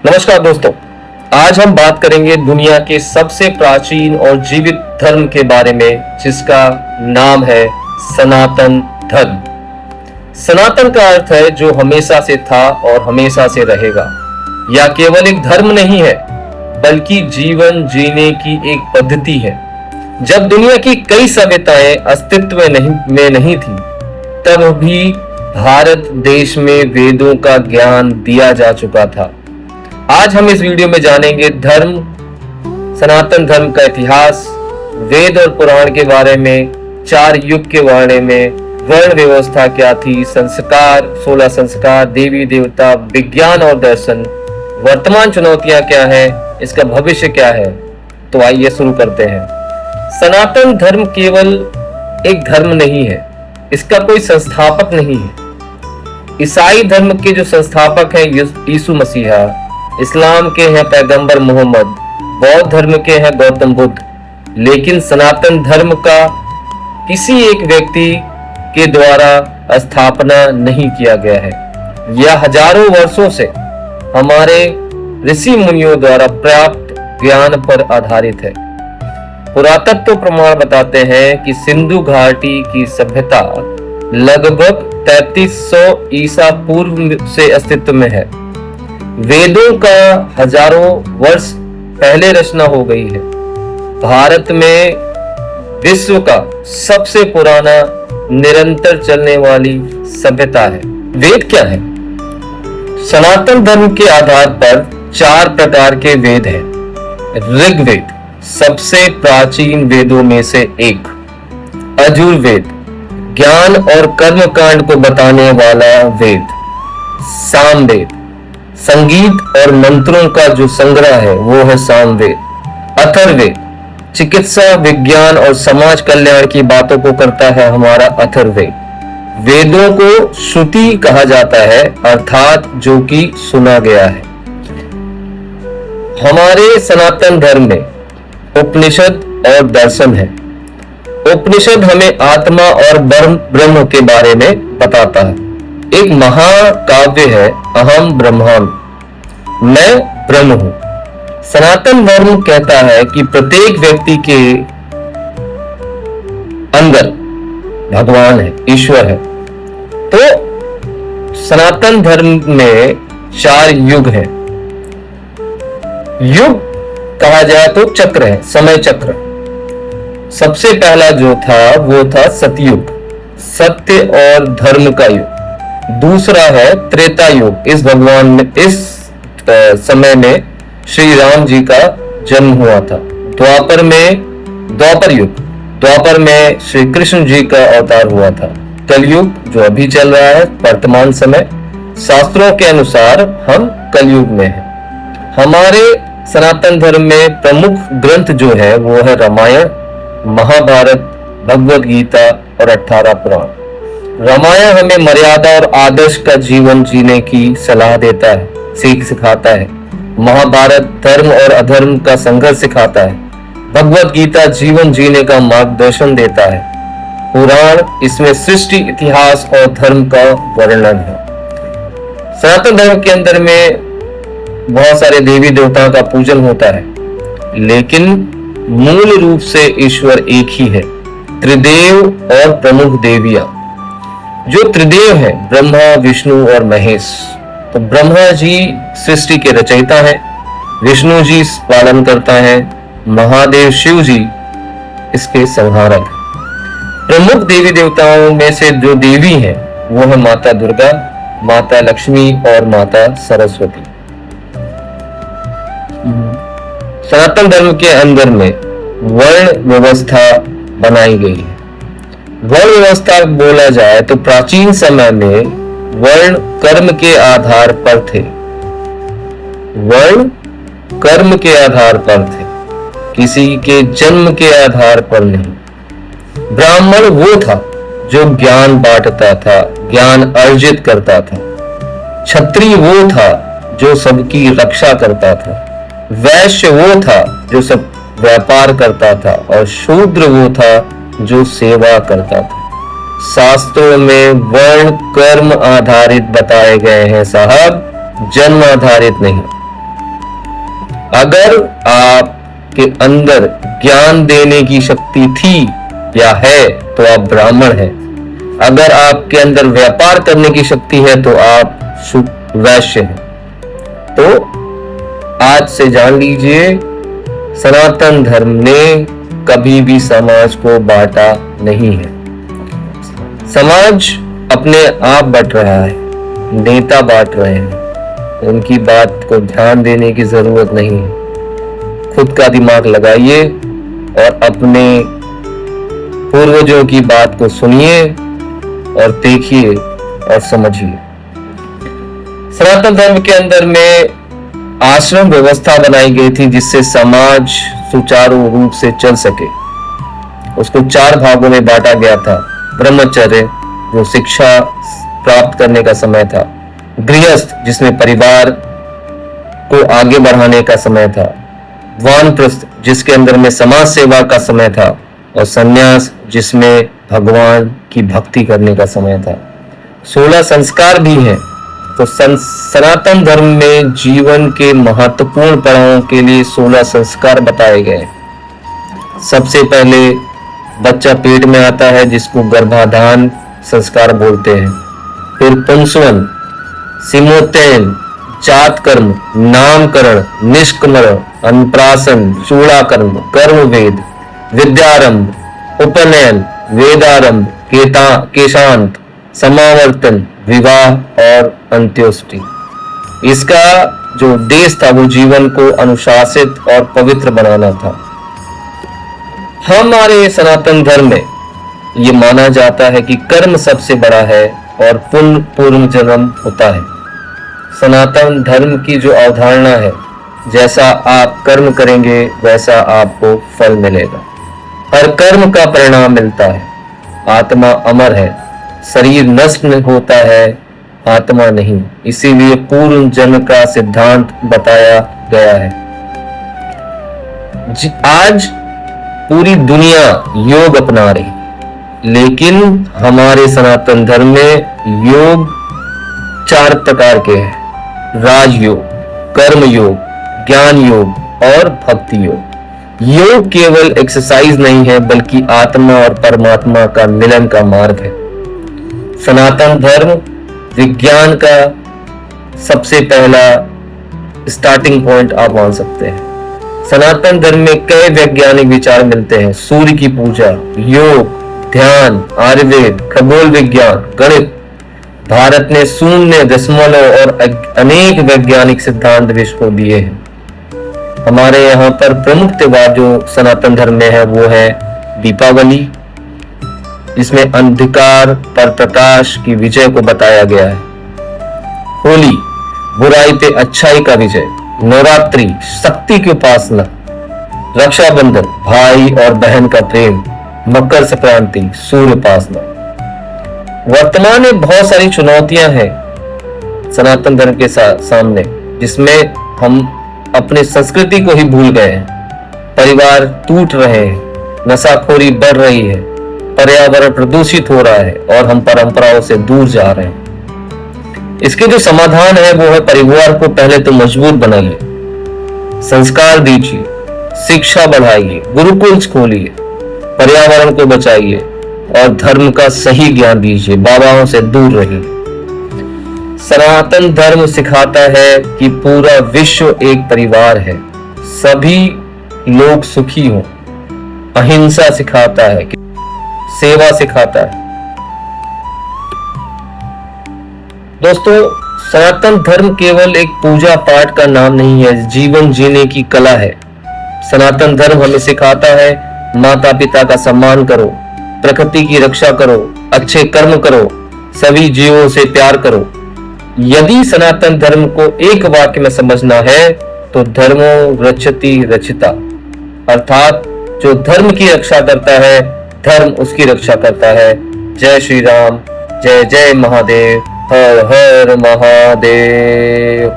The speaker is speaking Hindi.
नमस्कार दोस्तों, आज हम बात करेंगे दुनिया के सबसे प्राचीन और जीवित धर्म के बारे में, जिसका नाम है सनातन धर्म। सनातन का अर्थ है जो हमेशा से था और हमेशा से रहेगा। यह केवल एक धर्म नहीं है, बल्कि जीवन जीने की एक पद्धति है। जब दुनिया की कई सभ्यताएं अस्तित्व में नहीं थी, तब भी भारत देश में वेदों का ज्ञान दिया जा चुका था। आज हम इस वीडियो में जानेंगे सनातन धर्म का इतिहास, वेद और पुराण के बारे में, 4 युग के बारे में, वर्ण व्यवस्था क्या थी, संस्कार, 16 संस्कार, देवी देवता, विज्ञान और दर्शन, वर्तमान चुनौतियां क्या है, इसका भविष्य क्या है। तो आइए शुरू करते हैं। सनातन धर्म केवल एक धर्म नहीं है, इसका कोई संस्थापक नहीं है। ईसाई धर्म के जो संस्थापक हैं यीशु मसीहा, इस्लाम के हैं पैगंबर मोहम्मद, बौद्ध धर्म के हैं गौतम बुद्ध, लेकिन सनातन धर्म का किसी एक व्यक्ति के द्वारा स्थापना नहीं किया गया है। यह हजारों वर्षों से हमारे ऋषि मुनियों द्वारा प्राप्त ज्ञान पर आधारित है। पुरातत्व प्रमाण बताते हैं कि सिंधु घाटी की सभ्यता लगभग 3300 ईसा पूर्व से अस्तित्व में है। वेदों का हजारों वर्ष पहले रचना हो गई है। भारत में विश्व का सबसे पुराना निरंतर चलने वाली सभ्यता है। वेद क्या है? सनातन धर्म के आधार पर 4 प्रकार के वेद हैं। ऋग्वेद सबसे प्राचीन वेदों में से एक। यजुर्वेद ज्ञान और कर्म कांड को बताने वाला वेद। सामवेद संगीत और मंत्रों का जो संग्रह है वो है सामवेद। अथर्ववेद चिकित्सा, विज्ञान और समाज कल्याण की बातों को करता है हमारा अथर्ववेद। वेदों को श्रुति कहा जाता है, अर्थात जो कि सुना गया है। हमारे सनातन धर्म में उपनिषद और दर्शन है। उपनिषद हमें आत्मा और ब्रह्म के बारे में बताता है। एक महाकाव्य है अहम ब्रह्मास्मि, मैं ब्रह्म हूं। सनातन धर्म कहता है कि प्रत्येक व्यक्ति के अंदर भगवान है, ईश्वर है। तो सनातन धर्म में 4 युग है। युग कहा जाए तो चक्र है, समय चक्र। सबसे पहला जो था वो था सतयुग, सत्य और धर्म का युग। दूसरा है त्रेता युग, इस समय में श्री राम जी का जन्म हुआ था। द्वापर में श्री कृष्ण जी का अवतार हुआ था। कलयुग जो अभी चल रहा है, वर्तमान समय, शास्त्रों के अनुसार हम कलयुग में हैं। हमारे सनातन धर्म में प्रमुख ग्रंथ जो है वो है रामायण, महाभारत, भगवद गीता और 18 पुराण। रामायण हमें मर्यादा और आदर्श का जीवन जीने की सलाह देता है, सीख सिखाता है। महाभारत धर्म और अधर्म का संघर्ष सिखाता है। भगवद गीता जीवन जीने का मार्गदर्शन देता है। पुराण इसमें सृष्टि, इतिहास और धर्म का वर्णन है। सनातन धर्म के अंदर में बहुत सारे देवी देवताओं का पूजन होता है, लेकिन मूल रूप से ईश्वर एक ही है। त्रिदेव और प्रमुख देवियां जो त्रिदेव है, ब्रह्मा, विष्णु और महेश। तो ब्रह्मा जी सृष्टि के रचयिता हैं, विष्णु जी पालन करता है, महादेव शिव जी इसके संहारक। प्रमुख देवी देवताओं में से जो देवी हैं वो है माता दुर्गा, माता लक्ष्मी और माता सरस्वती। सनातन धर्म के अंदर में वर्ण व्यवस्था बनाई गई है। वर्ण व्यवस्था बोला जाए तो प्राचीन समय में वर्ण कर्म के आधार पर थे। वर्ण कर्म के आधार पर थे, किसी के जन्म के आधार पर नहीं। ब्राह्मण वो था जो ज्ञान बांटता था, ज्ञान अर्जित करता था। क्षत्रिय वो था जो सबकी रक्षा करता था। वैश्य वो था जो सब व्यापार करता था, और शूद्र वो था जो सेवा करता था। शास्त्रों में वर्ण कर्म आधारित बताए गए हैं साहब, जन्म आधारित नहीं। अगर आपके अंदर ज्ञान देने की शक्ति थी या है तो आप ब्राह्मण हैं। अगर आपके अंदर व्यापार करने की शक्ति है तो आप वैश्य हैं। तो आज से जान लीजिए, सनातन धर्म ने कभी भी समाज को बांटा नहीं है। समाज अपने आप बट रहा है, नेता बांट रहे हैं, उनकी बात को ध्यान देने की जरूरत नहीं है। खुद का दिमाग लगाइए और अपने पूर्वजों की बात को सुनिए और देखिए और समझिए। सनातन धर्म के अंदर में आश्रम व्यवस्था बनाई गई थी जिससे समाज सुचारू रूप से चल सके। उसको 4 भागों में बांटा गया था। ब्रह्मचर्य, जो शिक्षा प्राप्त करने का समय था। गृहस्थ, जिसमें परिवार को आगे बढ़ाने का समय था। वानप्रस्थ, जिसके अंदर में समाज सेवा का समय था। और संन्यास, जिसमें भगवान की भक्ति करने का समय था। 16 संस्कार भी हैं। तो सनातन धर्म में जीवन के महत्वपूर्ण पड़ावों के लिए 16 संस्कार बताए गए। सबसे पहले बच्चा पेट में आता है जिसको गर्भाधान संस्कार बोलते हैं। फिर पुंसवन, सिमोत्तयन, जात कर्म, नामकरण, निष्कमरण, अन्नप्राशन, चूड़ाकर्म, कर्मवेद, विद्यारंभ, उपनयन, वेदारंभ, केशांत, समावर्तन, विवाह और अंत्योष्टि। इसका जो उद्देश्य था वो जीवन को अनुशासित और पवित्र बनाना था। हमारे सनातन धर्म में ये माना जाता है कि कर्म सबसे बड़ा है और पुण्य पूर्व जन्म होता है। सनातन धर्म की जो अवधारणा है, जैसा आप कर्म करेंगे वैसा आपको फल मिलेगा। हर कर्म का परिणाम मिलता है। आत्मा अमर है, शरीर नष्ट होता है, आत्मा नहीं। इसीलिए पूर्व जन्म का सिद्धांत बताया गया है। आज पूरी दुनिया योग अपना रही, लेकिन हमारे सनातन धर्म में योग 4 प्रकार के हैं। राजयोग, कर्म योग, ज्ञान योग और भक्ति योग। योग केवल एक्सरसाइज नहीं है बल्कि आत्मा और परमात्मा का मिलन का मार्ग है। सनातन धर्म विज्ञान का सबसे पहला स्टार्टिंग पॉइंट आप मान सकते हैं। सनातन धर्म में कई वैज्ञानिक विचार मिलते हैं। सूर्य की पूजा, योग, ध्यान, आयुर्वेद, खगोल विज्ञान, गणित। भारत ने शून्य, दशमलव और अनेक वैज्ञानिक सिद्धांत विश्व को दिए हैं। हमारे यहाँ पर प्रमुख त्योहार जो सनातन धर्म में है वो है दीपावली, जिसमें अंधकार पर प्रकाश की विजय को बताया गया है। होली, बुराई पे अच्छाई का विजय। नवरात्रि, शक्ति की उपासना। रक्षाबंधन, भाई और बहन का प्रेम। मकर संक्रांति, सूर्य उपासना। वर्तमान में बहुत सारी चुनौतियां हैं सनातन धर्म के सामने, जिसमें हम अपने संस्कृति को ही भूल गए हैं। परिवार टूट रहे हैं, नशाखोरी बढ़ रही है, पर्यावरण प्रदूषित हो रहा है और हम परंपराओं से दूर जा रहे हैं। इसके जो समाधान है वो है परिवार को पहले तो मजबूत बनाइए, संस्कार दीजिए, शिक्षा बढ़ाइए, गुरुकुल खोलिए, पर्यावरण को बचाइए और धर्म का सही ज्ञान दीजिए। बाबाओं से दूर रहिए। सनातन धर्म सिखाता है कि पूरा विश्व एक परिवार है, सभी लोग सुखी हों। अहिंसा सिखाता है, सेवा सिखाता है। दोस्तों, सनातन धर्म केवल एक पूजा पाठ का नाम नहीं है, जीवन जीने की कला है। सनातन धर्म हमें सिखाता है माता पिता का सम्मान करो, प्रकृति की रक्षा करो, अच्छे कर्म करो, सभी जीवों से प्यार करो। यदि सनातन धर्म को एक वाक्य में समझना है तो धर्मो रक्षति रक्षिता, अर्थात जो धर्म की रक्षा करता है धर्म उसकी रक्षा करता है। जय श्री राम, जय जय महादेव, हर हर महादेव।